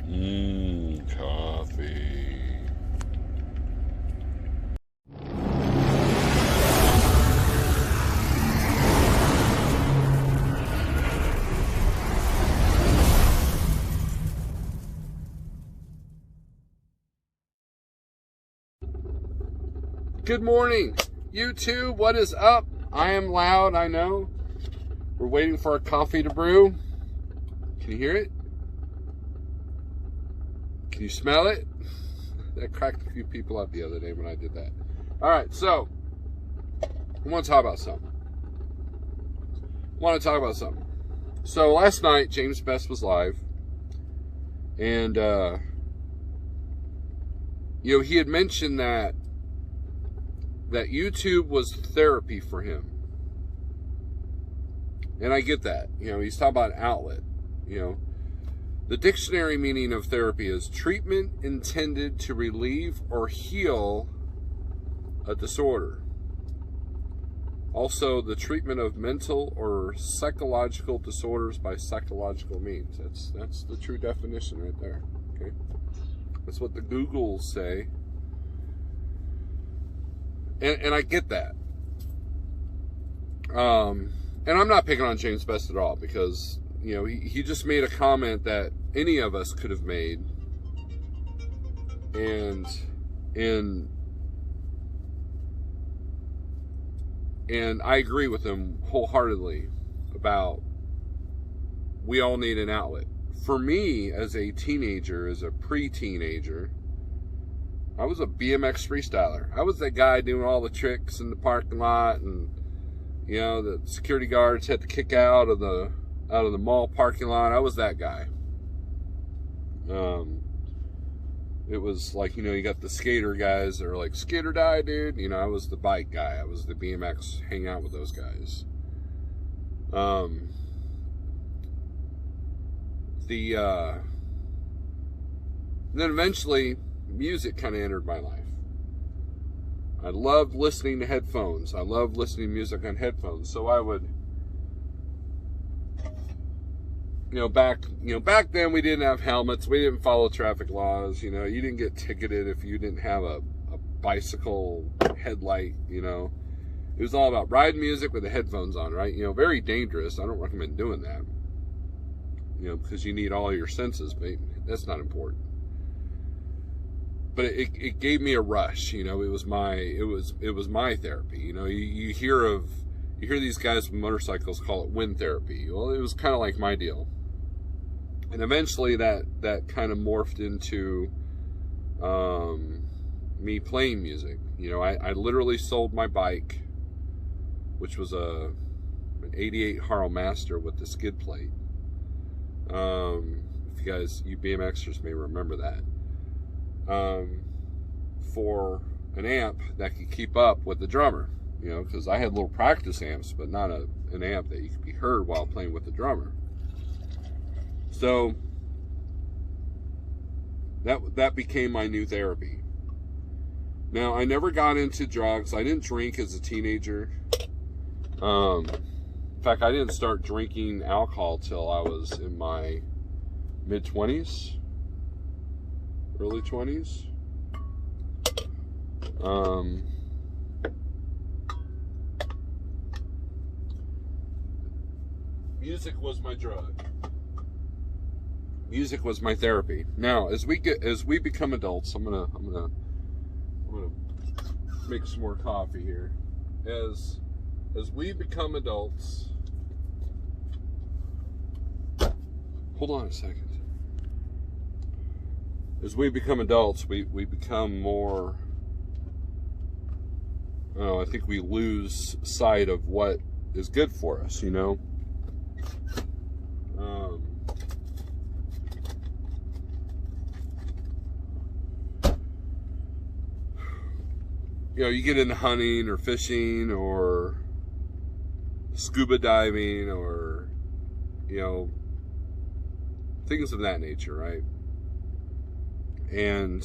Coffee. Good morning, YouTube. What is up? I am loud, I know. We're waiting for our coffee to brew. Can you hear it? Can you smell it? That cracked a few people up the other day when I did that. All right, so I want to talk about something. So last night, James Best was live, and he had mentioned that YouTube was therapy for him, and I get that. He's talking about an outlet. The dictionary meaning of therapy is treatment intended to relieve or heal a disorder. Also, the treatment of mental or psychological disorders by psychological means. That's the true definition right there. Okay, that's what the Googles say, and I get that. And I'm not picking on James Best at all, because he just made a comment that any of us could have made, and I agree with him wholeheartedly about we all need an outlet. For me, as a teenager, as a pre-teenager, I was a BMX freestyler. I was that guy doing all the tricks in the parking lot, and the security guards had to kick out of the mall parking lot. I was that guy. It was like, you got the skater guys that are like, skate or die, dude. I was the bike guy. I was the BMX, hang out with those guys. Then eventually, music kind of entered my life. I loved listening to headphones. I loved listening to music on headphones. So I would, back then we didn't have helmets. We didn't follow traffic laws. You didn't get ticketed if you didn't have a bicycle headlight. It was all about riding music with the headphones on, right? Very dangerous. I don't recommend doing that. Because you need all your senses, but that's not important. But it gave me a rush. It was my therapy. You hear these guys with motorcycles call it wind therapy. Well, it was kind of like my deal. And eventually that kind of morphed into me playing music. I literally sold my bike, which was an '88 Harl Master with the skid plate. If you BMXers may remember that. For an amp that could keep up with the drummer. Because I had little practice amps, but not an amp that you could be heard while playing with the drummer. So that became my new therapy. Now, I never got into drugs. I didn't drink as a teenager. In fact, I didn't start drinking alcohol till I was in my mid-20s, early 20s. Music was my drug. Music was my therapy. Now, as we become adults, I'm gonna make some more coffee here. As we become adults, hold on a second. As we become adults, we become more. I think we lose sight of what is good for us. You get into hunting or fishing or scuba diving or, things of that nature, right? And,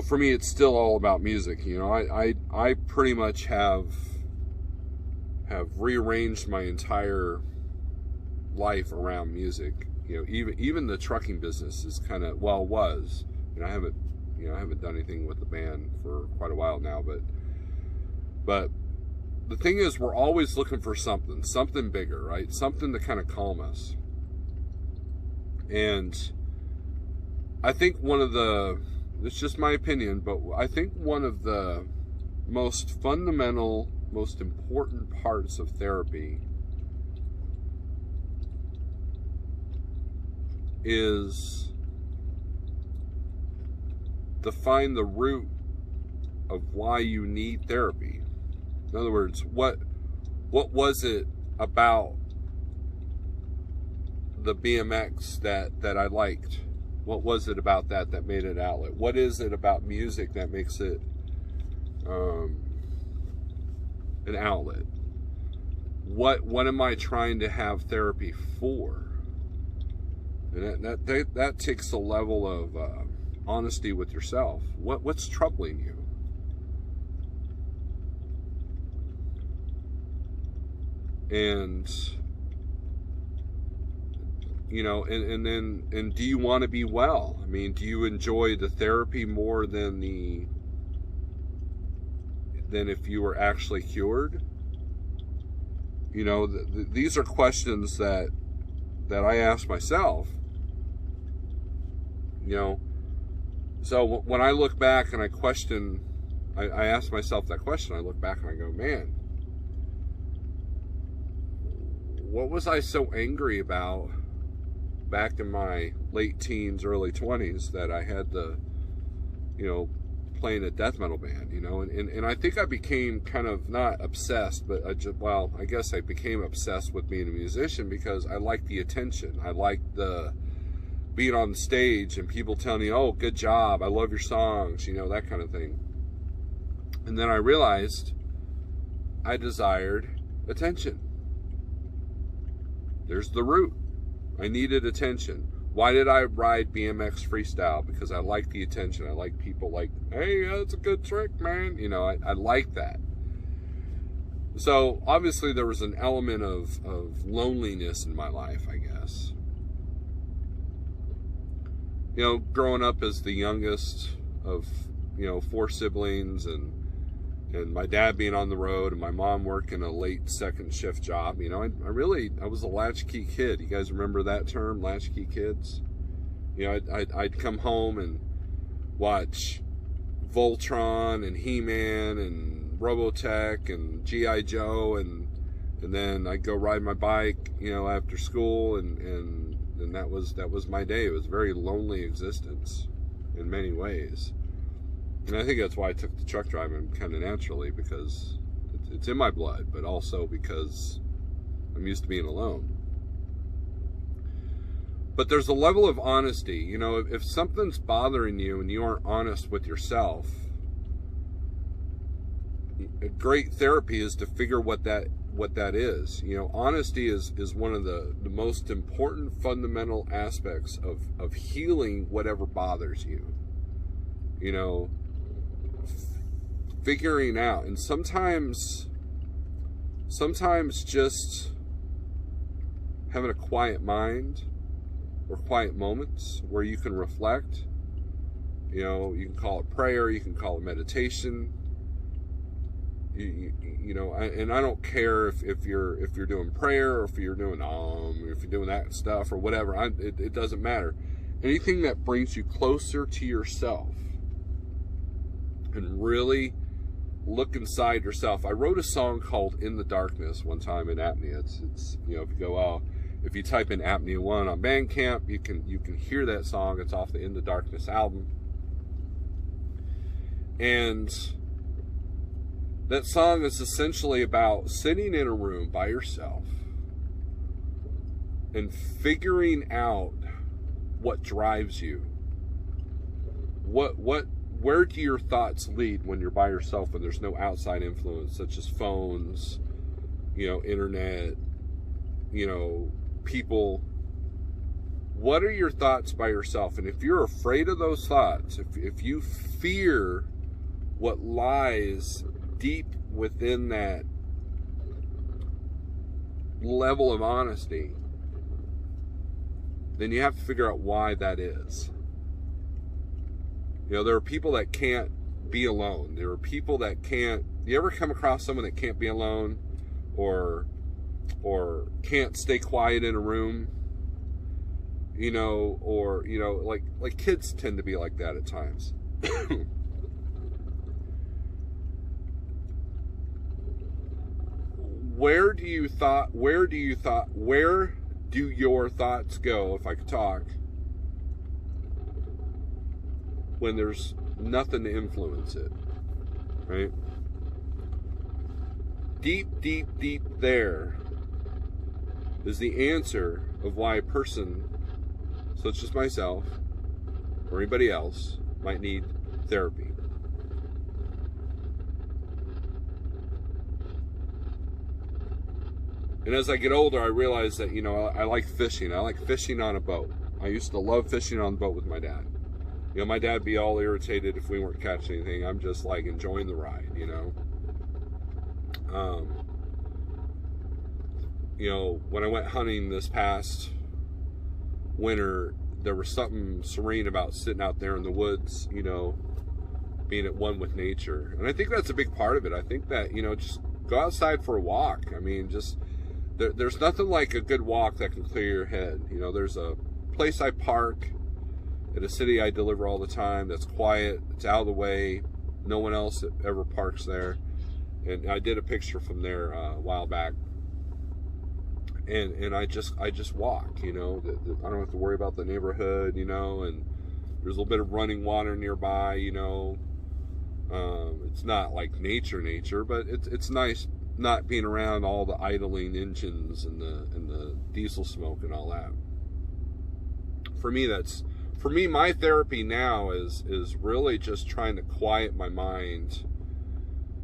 for me, it's still all about music. I pretty much have rearranged my entire life around music. even the trucking business is kind of, well, was, I haven't done anything with the band for quite a while now, but the thing is, we're always looking for something bigger, right? Something to kind of calm us. And I think it's just my opinion, but I think one of the most fundamental, most important parts of therapy is to find the root of why you need therapy. In other words, what was it about the BMX that I liked? What was it about that made it an outlet? What is it about music that makes it an outlet? What am I trying to have therapy for? And that takes a level of honesty with yourself. What's troubling you? And and do you want to be well? I mean, do you enjoy the therapy more than if you were actually cured? These are questions that I ask myself. So when I look back and I ask myself that question, I look back and I go, man, what was I so angry about back in my late teens, early 20s that I had to, play in a death metal band, and I think I became kind of not obsessed, but I guess I became obsessed with being a musician because I liked the attention. I liked the being on the stage and people telling me, oh, good job, I love your songs, that kind of thing. And then I realized I desired attention. There's the root. I needed attention. Why did I ride BMX freestyle? Because I like the attention. I like people like, hey, that's a good trick, man. I like that. So obviously there was an element of loneliness in my life, I guess. Growing up as the youngest of, 4 siblings and my dad being on the road and my mom working a late second shift job, I was a latchkey kid. You guys remember that term, latchkey kids? I'd come home and watch Voltron and He-Man and Robotech and G.I. Joe and then I'd go ride my bike, after school and that was my day. It was a very lonely existence in many ways. And I think that's why I took the truck driving kind of naturally, because it's in my blood, but also because I'm used to being alone. But there's a level of honesty. If something's bothering you and you aren't honest with yourself, a great therapy is to figure what that is. Honesty is one of the most important fundamental aspects of healing whatever bothers you. Figuring out, and sometimes just having a quiet mind or quiet moments where you can reflect. You can call it prayer, you can call it meditation. And I don't care if you're doing prayer or if you're doing if you're doing that stuff or whatever. It doesn't matter. Anything that brings you closer to yourself and really look inside yourself. I wrote a song called "In the Darkness" one time in Apnea. It's if you type in Apnea 1 on Bandcamp, you can hear that song. It's off the "In the Darkness" album. And that song is essentially about sitting in a room by yourself and figuring out what drives you. Where do your thoughts lead when you're by yourself, when there's no outside influence, such as phones, internet, people? What are your thoughts by yourself? And if you're afraid of those thoughts, if you fear what lies deep within that level of honesty, then you have to figure out why that is. You know, there are people that can't be alone. There are people that can't. You ever come across someone that can't be alone, or can't stay quiet in a room? You know, or you know, like kids tend to be like that at times. Where do your thoughts go, if I could talk, when there's nothing to influence it, right? Deep, deep, deep there is the answer of why a person such as myself or anybody else might need therapy. And as I get older, I realize that, you know, I like fishing. I like fishing on a boat. I used to love fishing on the boat with my dad. You know, my dad would be all irritated if we weren't catching anything. I'm just like enjoying the ride, you know. You know, when I went hunting this past winter, there was something serene about sitting out there in the woods, you know, being at one with nature. And I think that's a big part of it. I think that, you know, just go outside for a walk. I mean, just, there's nothing like a good walk that can clear your head. You know, there's a place I park at a city I deliver all the time that's quiet, it's out of the way, no one else ever parks there. And I did a picture from there a while back. And I just walk, you know. I don't have to worry about the neighborhood, you know, and there's a little bit of running water nearby, you know. It's not like nature, but it's nice not being around all the idling engines and the diesel smoke and all that. For me, my therapy now is really just trying to quiet my mind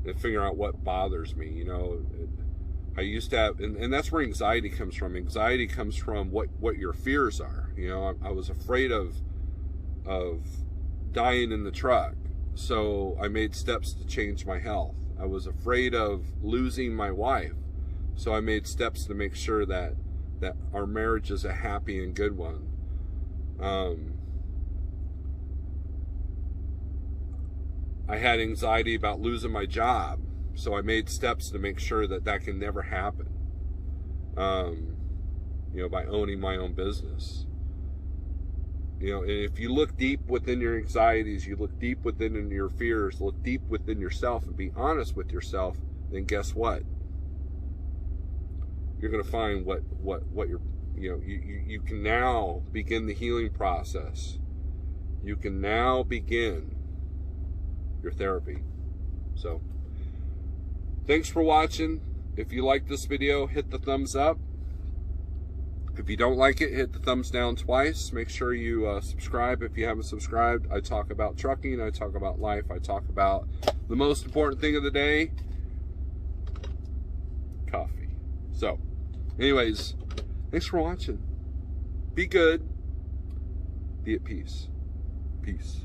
and figure out what bothers me, you know. I used to have, and that's where anxiety comes from. Anxiety comes from what your fears are. You know, I was afraid of dying in the truck, so I made steps to change my health. I was afraid of losing my wife, so I made steps to make sure that our marriage is a happy and good one. I had anxiety about losing my job, so I made steps to make sure that can never happen. You know, by owning my own business. You know, and if you look deep within your anxieties, you look deep within your fears, look deep within yourself and be honest with yourself, then guess what? You're going to find what you're, you know, you can now begin the healing process. You can now begin your therapy. So, thanks for watching. If you like this video, hit the thumbs up. If you don't like it, hit the thumbs down twice. Make sure you subscribe if you haven't subscribed. I talk about trucking, I talk about life, I talk about the most important thing of the day, coffee. So, anyways, thanks for watching. Be good. Be at peace. Peace.